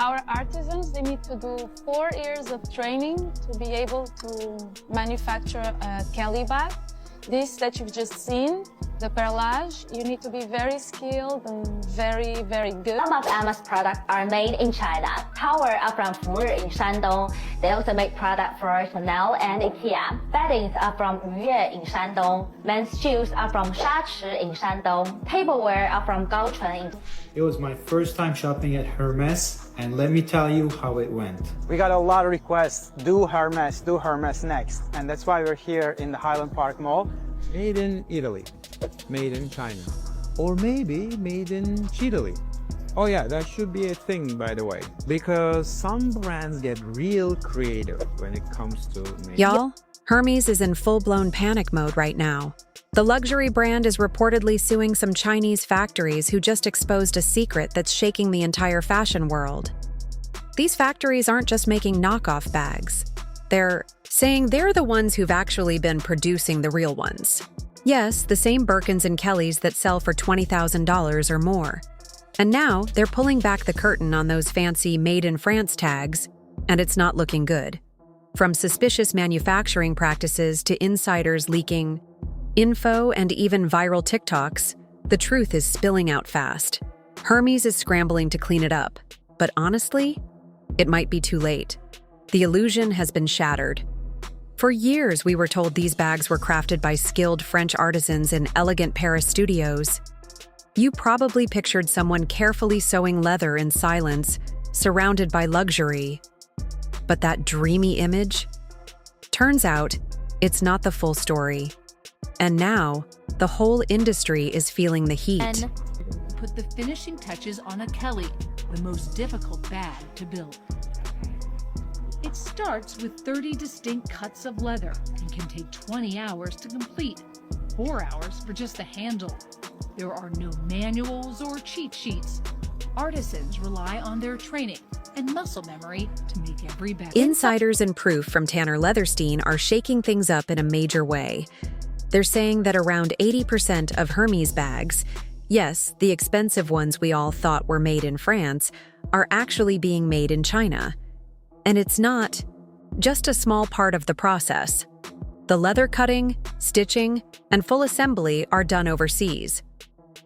our artisans, they need to do 4 years of training to be able to manufacture a Kelly bag. This that you've just seen, the perlage, you need to be very skilled and very, very good. Some of Hermes products are made in China. Towels are from Fuyue in Shandong. They also make products for Chanel and IKEA. Beddings are from Yue in Shandong. Men's shoes are from Shachi in Shandong. Tableware are from Gaochun in... It was my first time shopping at Hermes, and let me tell you how it went. We got a lot of requests, do Hermes next. And that's why we're here in the Highland Park Mall. Made in Italy, made in China, or maybe made in Chile. Oh yeah, that should be a thing, by the way, because some brands get real creative when it comes to making. Y'all, Hermes is in full-blown panic mode right now. The luxury brand is reportedly suing some Chinese factories who just exposed a secret that's shaking the entire fashion world. These factories aren't just making knockoff bags. They're saying they're the ones who've actually been producing the real ones. Yes, the same Birkins and Kellys that sell for $20,000 or more. And now they're pulling back the curtain on those fancy Made in France tags, and it's not looking good. From suspicious manufacturing practices to insiders leaking info and even viral TikToks, the truth is spilling out fast. Hermes is scrambling to clean it up, but honestly, it might be too late. The illusion has been shattered. For years, we were told these bags were crafted by skilled French artisans in elegant Paris studios. You probably pictured someone carefully sewing leather in silence, surrounded by luxury. But that dreamy image? Turns out, it's not the full story. And now, the whole industry is feeling the heat. And put the finishing touches on a Kelly, the most difficult bag to build. It starts with 30 distinct cuts of leather and can take 20 hours to complete, 4 hours for just the handle. There are no manuals or cheat sheets. Artisans rely on their training and muscle memory to make every bag. Insiders and proof from Tanner Leatherstein are shaking things up in a major way. They're saying that around 80% of Hermes bags, yes, the expensive ones we all thought were made in France, are actually being made in China. And it's not just a small part of the process. The leather cutting, stitching, and full assembly are done overseas.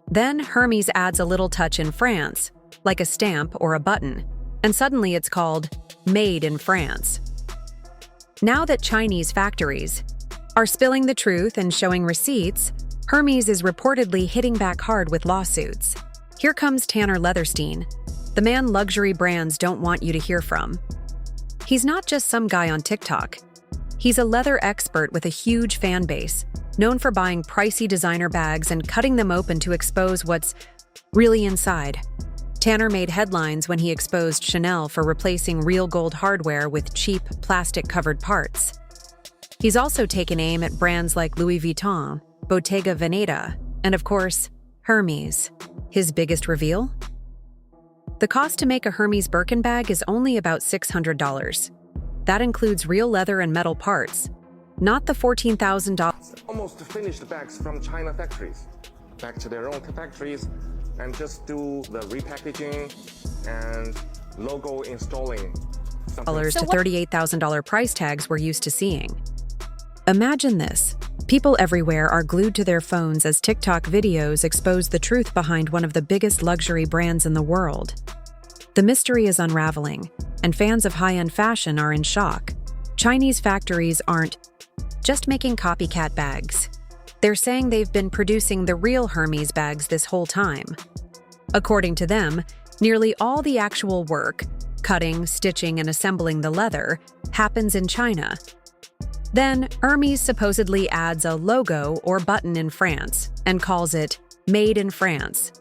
Then Hermes adds a little touch in France, like a stamp or a button, and suddenly it's called Made in France. Now that Chinese factories are spilling the truth and showing receipts, Hermes is reportedly hitting back hard with lawsuits. Here comes Tanner Leatherstein, the man luxury brands don't want you to hear from. He's not just some guy on TikTok. He's a leather expert with a huge fan base, known for buying pricey designer bags and cutting them open to expose what's really inside. Tanner made headlines when he exposed Chanel for replacing real gold hardware with cheap, plastic-covered parts. He's also taken aim at brands like Louis Vuitton, Bottega Veneta, and of course, Hermes. His biggest reveal? The cost to make a Hermes Birkin bag is only about $600. That includes real leather and metal parts, not the $14,000. Almost finished bags from China factories, back to their own factories, and just do the repackaging and logo installing. To $38,000 price tags we're used to seeing. Imagine this. People everywhere are glued to their phones as TikTok videos expose the truth behind one of the biggest luxury brands in the world. The mystery is unraveling, and fans of high-end fashion are in shock. Chinese factories aren't just making copycat bags. They're saying they've been producing the real Hermes bags this whole time. According to them, nearly all the actual work, cutting, stitching, and assembling the leather, happens in China. Then, Hermes supposedly adds a logo or button in France and calls it Made in France.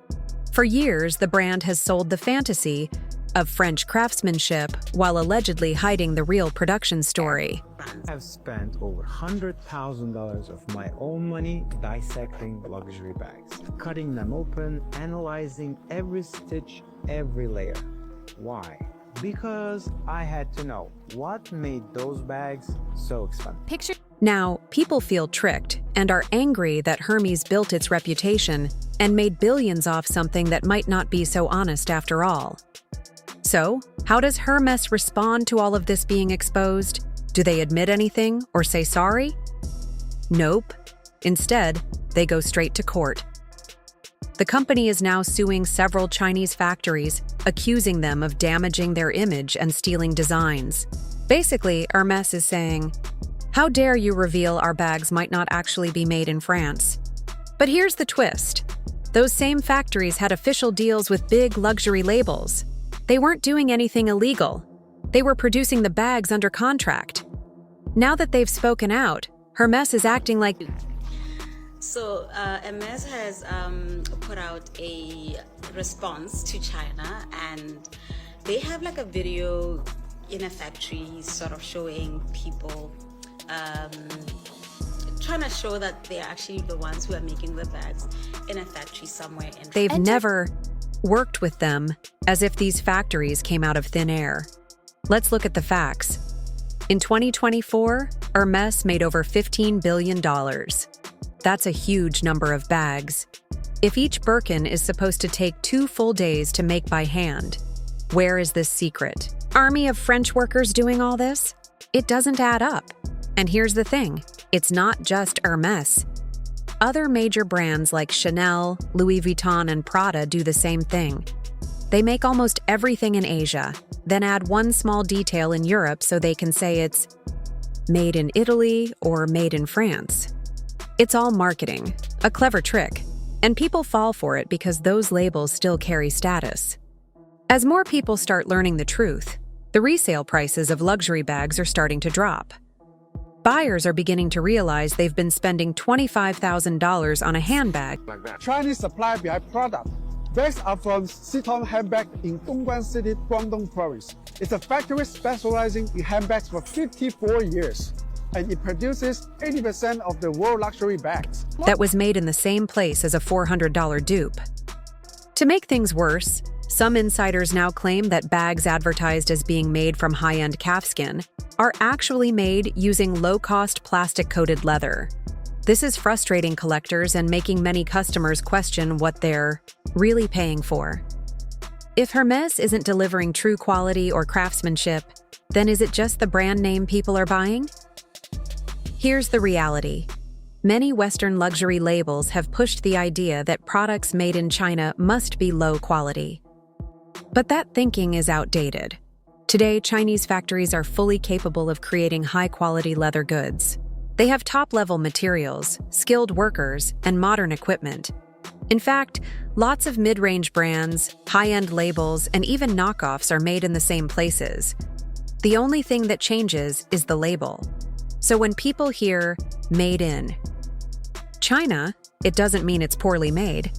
For years, the brand has sold the fantasy of French craftsmanship while allegedly hiding the real production story. I've spent over $100,000 of my own money dissecting luxury bags, cutting them open, analyzing every stitch, every layer. Why? Because I had to know what made those bags so expensive. Now, people feel tricked and are angry that Hermes built its reputation and made billions off something that might not be so honest after all. So, how does Hermes respond to all of this being exposed? Do they admit anything or say sorry? Nope. Instead, they go straight to court. The company is now suing several Chinese factories, accusing them of damaging their image and stealing designs. Basically, Hermes is saying, "How dare you reveal our bags might not actually be made in France?" But here's the twist. Those same factories had official deals with big luxury labels. They weren't doing anything illegal. They were producing the bags under contract. Now that they've spoken out, Hermes is acting like... So Hermes has put out a response to China, and they have like a video in a factory sort of showing people trying to show that they're actually the ones who are making the bags in a factory somewhere in... They've never worked with them, as if these factories came out of thin air. Let's look at the facts. In 2024, Hermes made over $15 billion. That's a huge number of bags. If each Birkin is supposed to take 2 full days to make by hand, where is this secret? Army of French workers doing all this? It doesn't add up. And here's the thing, it's not just Hermes. Other major brands like Chanel, Louis Vuitton, and Prada do the same thing. They make almost everything in Asia, then add one small detail in Europe so they can say it's made in Italy or made in France. It's all marketing, a clever trick, and people fall for it because those labels still carry status. As more people start learning the truth, the resale prices of luxury bags are starting to drop. Buyers are beginning to realize they've been spending $25,000 on a handbag. Chinese supply behind product. Bags are from Siton Handbag in Dongguan City, Guangdong Province. It's a factory specializing in handbags for 54 years, and it produces 80% of the world luxury bags. That was made in the same place as a $400 dupe. To make things worse, some insiders now claim that bags advertised as being made from high-end calfskin are actually made using low-cost plastic-coated leather. This is frustrating collectors and making many customers question what they're really paying for. If Hermes isn't delivering true quality or craftsmanship, then is it just the brand name people are buying? Here's the reality. Many Western luxury labels have pushed the idea that products made in China must be low quality. But that thinking is outdated. Today, Chinese factories are fully capable of creating high-quality leather goods. They have top-level materials, skilled workers, and modern equipment. In fact, lots of mid-range brands, high-end labels, and even knockoffs are made in the same places. The only thing that changes is the label. So when people hear "made in China," it doesn't mean it's poorly made.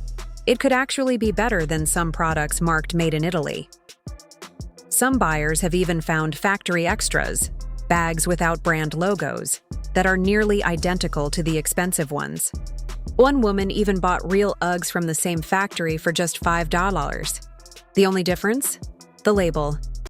It could actually be better than some products marked "made in Italy." Some buyers have even found factory extras, bags without brand logos, that are nearly identical to the expensive ones. One woman even bought real Uggs from the same factory for just $5. The only difference? The label.